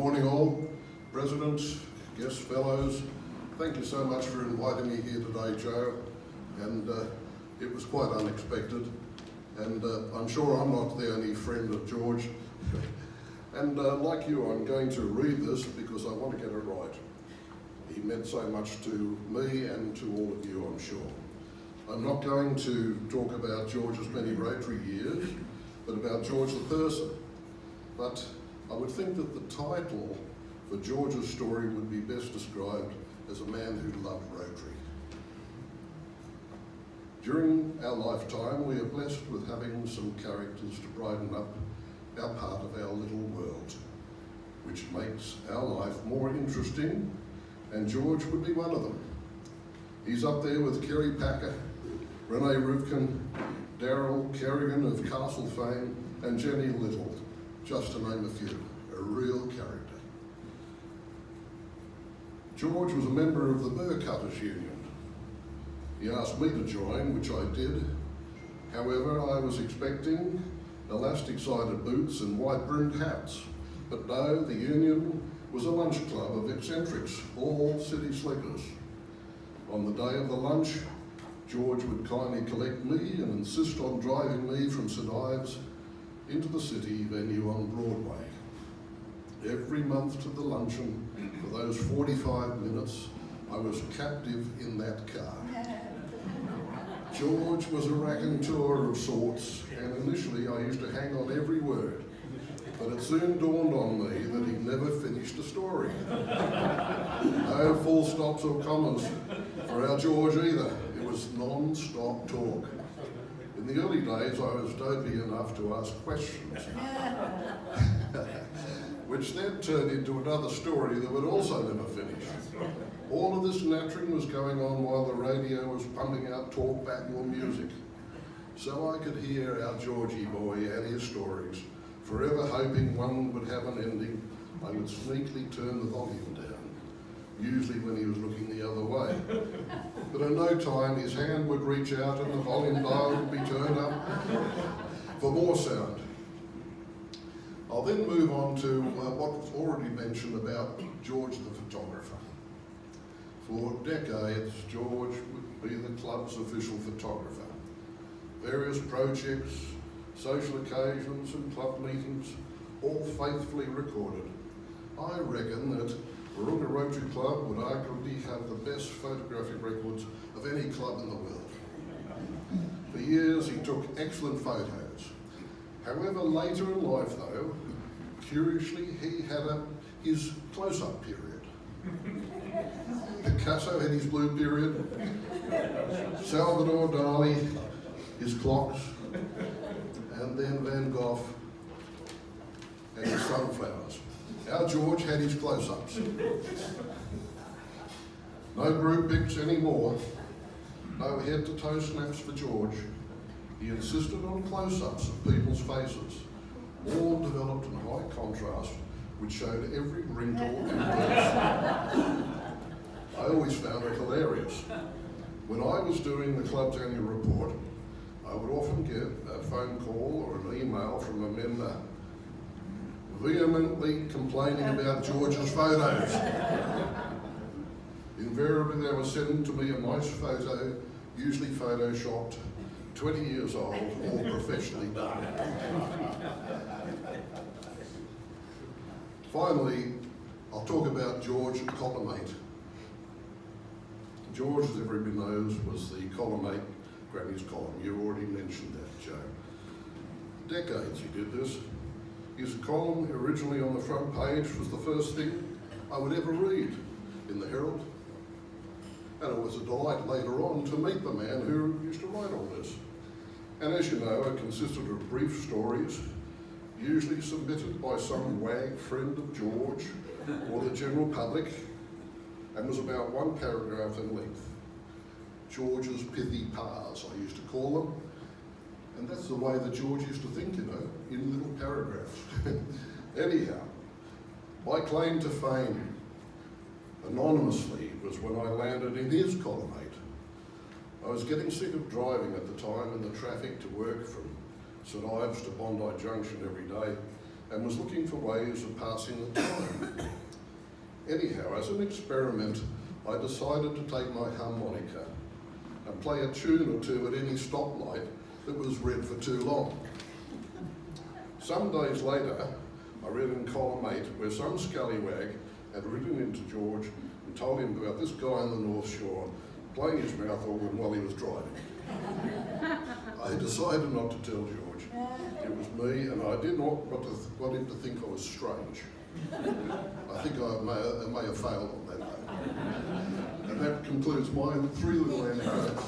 morning all. President, guest fellows, thank you so much for inviting me here today, Joe. And it was quite unexpected. And I'm sure I'm not the only friend of George. And like you, I'm going to read this because I want to get it right. He meant so much to me and to all of you, I'm sure. I'm not going to talk about George's many Rotary years, but about George the person. But I would think that the title for George's story would be best described as a man who loved Rotary. During our lifetime, we are blessed with having some characters to brighten up our part of our little world, which makes our life more interesting, and George would be one of them. He's up there with Kerry Packer, Renee Rivkin, Daryl Kerrigan of Castle fame, and Jenny Little, just to name a few. A real character. George was a member of the Burr Cutters Union. He asked me to join, which I did. However, I was expecting elastic-sided boots and white-brimmed hats. But no, the union was a lunch club of eccentrics, all city slickers. On the day of the lunch, George would kindly collect me and insist on driving me from St Ives into the city venue on Broadway. Every month to the luncheon, for those 45 minutes, I was captive in that car. George was a raconteur of sorts, and initially I used to hang on every word. But it soon dawned on me that he'd never finished a story. No full stops or commas for our George either. It was non-stop talk. In the early days, I was dopey enough to ask questions, which then turned into another story that would also never finish. All of this nattering was going on while the radio was pumping out talk-back more music. So I could hear our Georgie boy and his stories. Forever hoping one would have an ending, I would sneakily turn the volume down, usually when he was looking the other way. But in no time, his hand would reach out and the volume dial would be turned up for more sound. I'll then move on to what was already mentioned about George the photographer. For decades, George would be the club's official photographer. Various projects, social occasions and club meetings, all faithfully recorded. I reckon that Wahroonga Rotary Club would arguably have the best photographic records of any club in the world. For years he took excellent photos. However, later in life though, curiously he had his close-up period. Picasso had his blue period, Salvador Dali, his clocks, and then Van Gogh and his sunflowers. Our George had his close-ups. No group pics anymore, no head-to-toe snaps for George. He insisted on close-ups of people's faces, all developed in high contrast, which showed every wrinkle and bruise. I always found it hilarious. When I was doing the club's annual report, I would often get a phone call or an email from a member vehemently complaining about George's photos. Invariably they were sending to me a nice photo, usually photoshopped, 20 years old, or professionally done. Finally, I'll talk about George at Column 8. George, as everybody knows, was the Column 8 Granny's Column. You already mentioned that, Joe. Decades he did this. His column, originally on the front page, was the first thing I would ever read in the Herald. And it was a delight later on to meet the man who used to write all this. And as you know, it consisted of brief stories, usually submitted by some wag friend of George or the general public, and was about one paragraph in length. George's pithy pars, I used to call them. And that's the way that George used to think, you know, in little paragraphs. Anyhow, my claim to fame, anonymously, was when I landed in his Column 8. I was getting sick of driving at the time in the traffic to work from St Ives to Bondi Junction every day, and was looking for ways of passing the time. Anyhow, as an experiment, I decided to take my harmonica and play a tune or two at any stoplight that was red for too long. Some days later, I read in column 8 where some scallywag had written into George and told him about this guy on the North Shore playing his mouth organ while he was driving. I decided not to tell George. It was me, and I did not want him to think I was strange. I think I may have failed on that day. And that concludes my 3 little anecdotes.